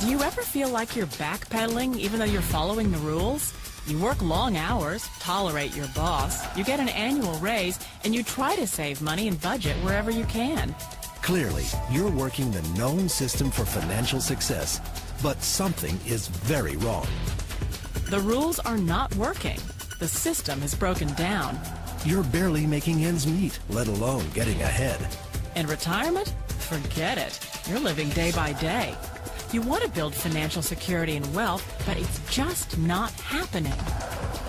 Do you ever feel like you're backpedaling even though you're following the rules? You work long hours, tolerate your boss, you get an annual raise, and you try to save money and budget wherever you can. Clearly, you're working the known system for financial success, but something is very wrong. The rules are not working. The system is broken down. You're barely making ends meet, let alone getting ahead. And retirement? Forget it. You're living day by day. You want to build financial security and wealth, but it's just not happening.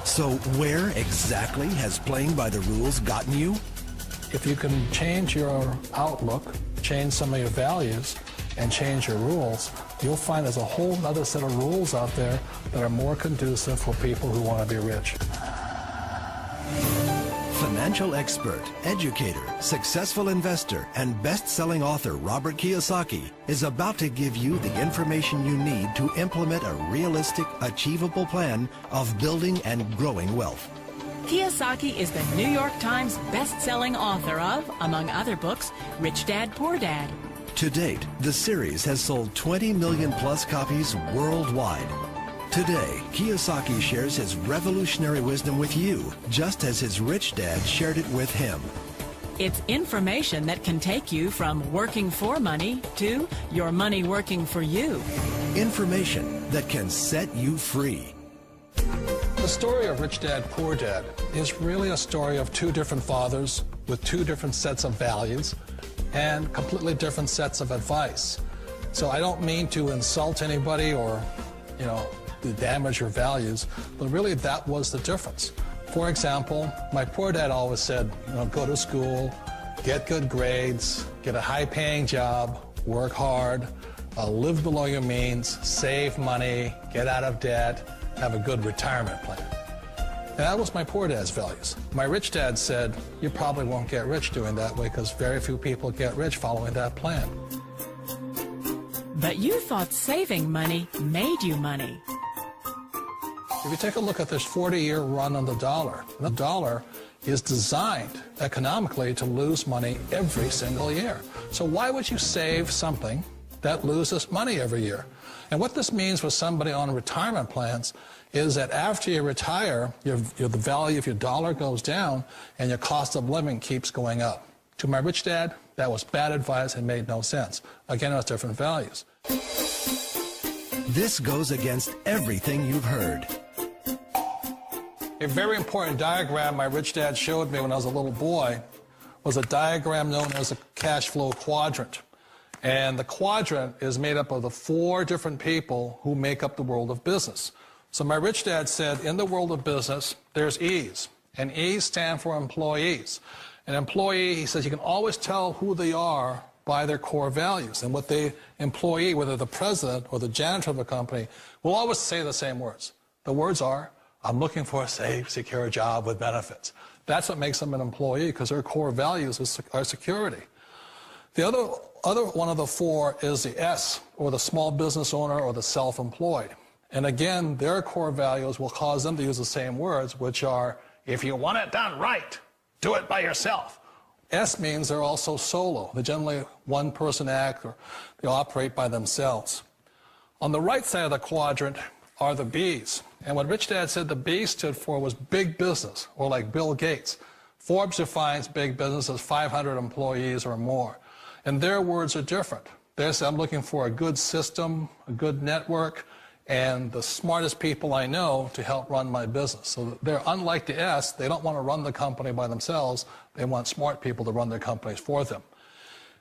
So where exactly has playing by the rules gotten you? If you can change your outlook, change some of your values, and change your rules, you'll find there's a whole other set of rules out there that are more conducive for people who want to be rich. Financial expert, educator, successful investor, and best-selling author Robert Kiyosaki is about to give you the information you need to implement a realistic, achievable plan of building and growing wealth. Kiyosaki is the New York Times best-selling author of, among other books, Rich Dad, Poor Dad. To date, the series has sold 20 million plus copies worldwide. Today, Kiyosaki shares his revolutionary wisdom with you, just as his rich dad shared it with him. It's information that can take you from working for money to your money working for you. Information that can set you free. The story of Rich Dad, Poor Dad is really a story of two different fathers with two different sets of values and completely different sets of advice. So I don't mean to insult anybody or, to damage your values, but really that was the difference. For example, my poor dad always said, go to school, get good grades, get a high-paying job, work hard, live below your means, save money, get out of debt, have a good retirement plan. And that was my poor dad's values. My rich dad said, you probably won't get rich doing that way because very few people get rich following that plan. But you thought saving money made you money. If you take a look at this 40-year run on the dollar is designed economically to lose money every single year. So why would you save something that loses money every year? And what this means for somebody on retirement plans is that after you retire, the value of your dollar goes down and your cost of living keeps going up. To my rich dad, that was bad advice and made no sense. Again, it was different values. This goes against everything you've heard. A very important diagram my rich dad showed me when I was a little boy was a diagram known as a cash flow quadrant. And the quadrant is made up of the 4 different people who make up the world of business. So my rich dad said, in the world of business, there's E's, and E's stand for employees. An employee, he says, you can always tell who they are by their core values. And what the employee, whether the president or the janitor of a company, will always say the same words. The words are, I'm looking for a safe, secure job with benefits. That's what makes them an employee, because their core values are security. The other one of the 4 is the S, or the small business owner or the self-employed. And again, their core values will cause them to use the same words, which are, if you want it done right, do it by yourself. S means they're also solo. They're generally one-person act, or they operate by themselves. On the right side of the quadrant are the B's. And what Rich Dad said the B stood for was big business, or like Bill Gates. Forbes defines big business as 500 employees or more. And their words are different. They say, I'm looking for a good system, a good network, and the smartest people I know to help run my business. So they're unlike the S. They don't want to run the company by themselves. They want smart people to run their companies for them.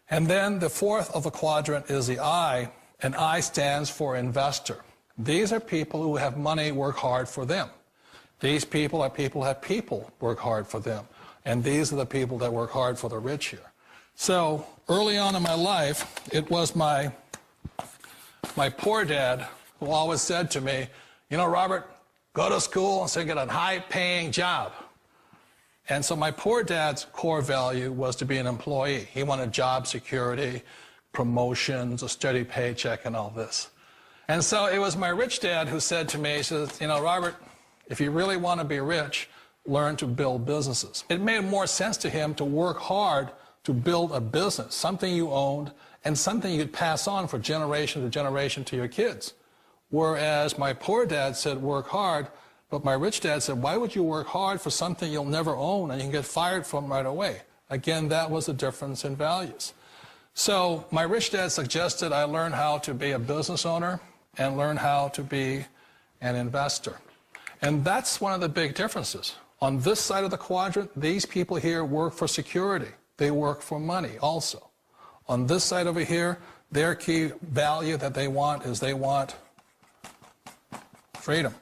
And then the 4th of the quadrant is the I, and I stands for investor. These are people who have money work hard for them. These people are people who have people work hard for them. And these are the people that work hard for the rich here. So early on in my life, it was my poor dad who always said to me, Robert, go to school and so get a high-paying job. And so my poor dad's core value was to be an employee. He wanted job security, promotions, a steady paycheck, and all this. And so it was my rich dad who said to me, he says, Robert, if you really want to be rich, learn to build businesses. It made more sense to him to work hard to build a business, something you owned and something you could pass on for generation to generation to your kids. Whereas my poor dad said, work hard, but my rich dad said, why would you work hard for something you'll never own and you can get fired from right away? Again, that was the difference in values. So my rich dad suggested I learn how to be a business owner and learn how to be an investor. And that's one of the big differences. On this side of the quadrant, these people here work for security. They work for money also. On this side over here, their key value that they want is they want freedom.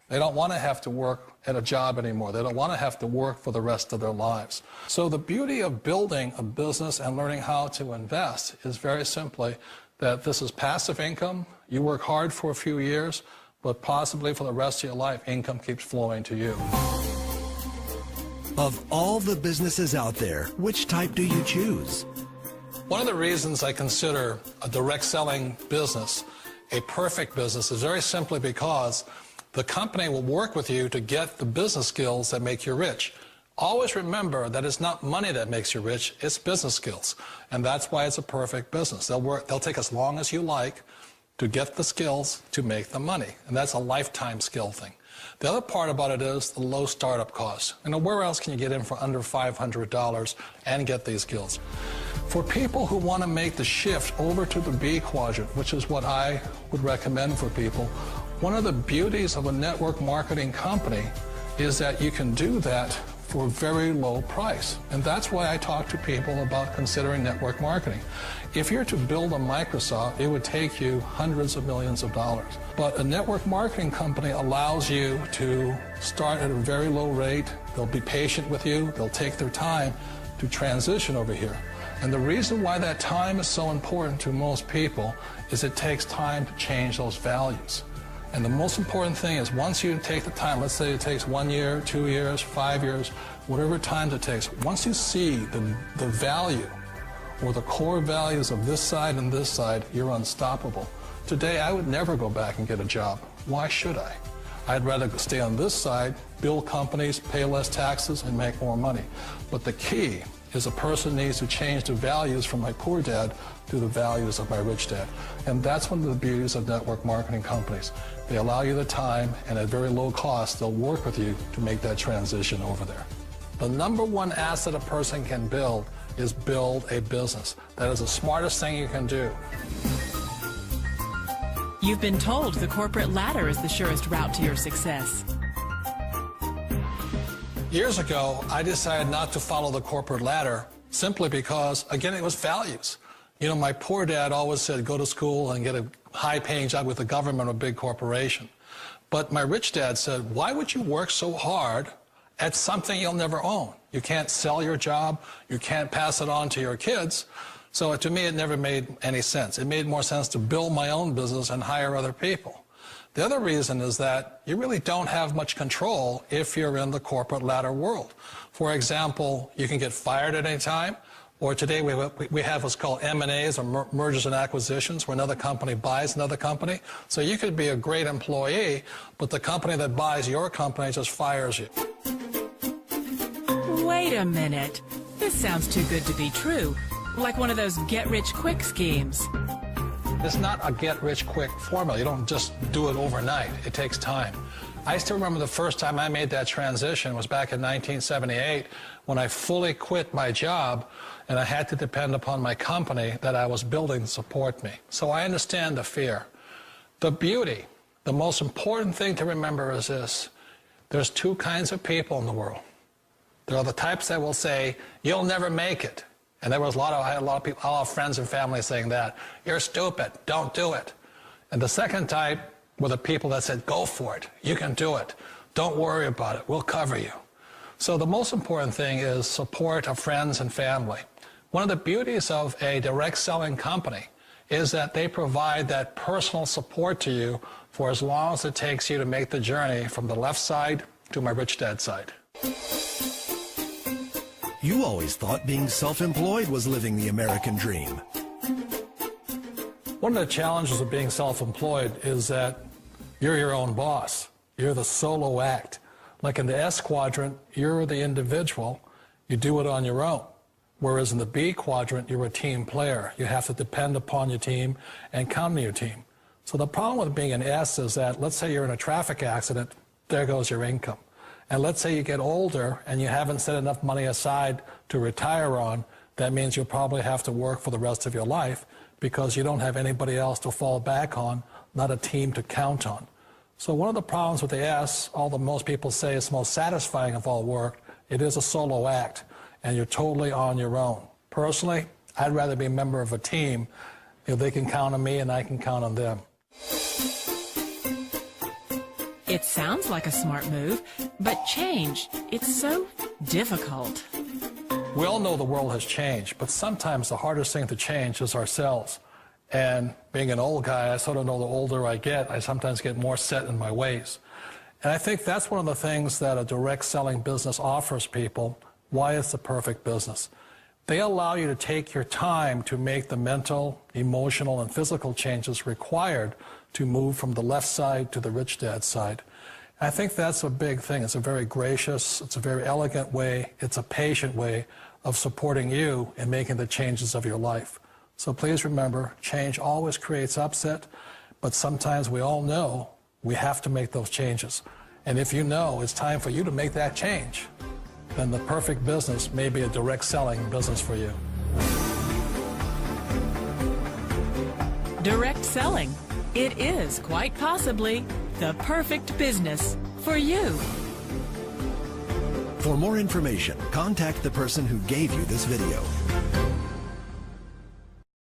They don't want to have to work at a job anymore. They don't want to have to work for the rest of their lives. So the beauty of building a business and learning how to invest is very simply that this is passive income. You work hard for a few years, but possibly for the rest of your life, income keeps flowing to you. Of all the businesses out there, which type do you choose? One of the reasons I consider a direct selling business a perfect business is very simply because the company will work with you to get the business skills that make you rich. Always remember that it's not money that makes you rich, it's business skills. And that's why it's a perfect business. They'll take as long as you like to get the skills to make the money. And that's a lifetime skill thing. The other part about it is the low startup cost. Where else can you get in for under $500 and get these skills? For people who want to make the shift over to the B quadrant, which is what I would recommend for people, one of the beauties of a network marketing company is that you can do that for a very low price. And that's why I talk to people about considering network marketing. If you're to build a Microsoft, it would take you hundreds of millions of dollars. But a network marketing company allows you to start at a very low rate. They'll be patient with you. They'll take their time to transition over here. And the reason why that time is so important to most people is it takes time to change those values. And the most important thing is once you take the time, let's say it takes 1 year, 2 years, 5 years, whatever time it takes, once you see the value or the core values of this side and this side, you're unstoppable. Today, I would never go back and get a job. Why should I? I'd rather stay on this side, build companies, pay less taxes, and make more money. But the key is a person needs to change the values from my poor dad to the values of my rich dad. And that's one of the beauties of network marketing companies. They allow you the time, and at very low cost, they'll work with you to make that transition over there. The number one asset a person can build is build a business. That is the smartest thing you can do. You've been told the corporate ladder is the surest route to your success. Years ago, I decided not to follow the corporate ladder simply because, again, it was values. You know, my poor dad always said, go to school and get a high-paying job with the government or a big corporation. But my rich dad said, why would you work so hard at something you'll never own? You can't sell your job. You can't pass it on to your kids. So to me, it never made any sense. It made more sense to build my own business and hire other people. The other reason is that you really don't have much control if you're in the corporate ladder world. For example, you can get fired at any time, or today we have what's called M&As, or mergers and acquisitions, where another company buys another company. So you could be a great employee, but the company that buys your company just fires you. Wait a minute. This sounds too good to be true. Like one of those get-rich-quick schemes. It's not a get-rich-quick formula. You don't just do it overnight. It takes time. I still remember the first time I made that transition was back in 1978 when I fully quit my job and I had to depend upon my company that I was building to support me. So I understand the fear. The beauty, the most important thing to remember is this. There's two kinds of people in the world. There are the types that will say, you'll never make it. And I had a lot of people, a lot of friends and family saying that. You're stupid. Don't do it. And the second type were the people that said, go for it. You can do it. Don't worry about it. We'll cover you. So the most important thing is support of friends and family. One of the beauties of a direct selling company is that they provide that personal support to you for as long as it takes you to make the journey from the left side to my rich dad side. You always thought being self-employed was living the American dream. One of the challenges of being self-employed is that you're your own boss. You're the solo act. Like in the S quadrant, you're the individual. You do it on your own. Whereas in the B quadrant, you're a team player. You have to depend upon your team and count on your team. So the problem with being an S is that, let's say you're in a traffic accident, there goes your income. And let's say you get older and you haven't set enough money aside to retire on, that means you'll probably have to work for the rest of your life because you don't have anybody else to fall back on, not a team to count on. So one of the problems with the S, although most people say it's most satisfying of all work, it is a solo act, and you're totally on your own. Personally, I'd rather be a member of a team if they can count on me and I can count on them. It sounds like a smart move, but change, it's so difficult. We all know the world has changed, but sometimes the hardest thing to change is ourselves. And being an old guy, I sort of know the older I get, I sometimes get more set in my ways. And I think that's one of the things that a direct selling business offers people, why it's the perfect business. They allow you to take your time to make the mental, emotional, and physical changes required to move from the left side to the rich dad side. I think that's a big thing. It's a very gracious, it's a very elegant way, it's a patient way of supporting you in making the changes of your life. So please remember, change always creates upset, but sometimes we all know we have to make those changes. And if you know it's time for you to make that change, then the perfect business may be a direct selling business for you. Direct selling. It is quite possibly the perfect business for you. For more information, contact the person who gave you this video.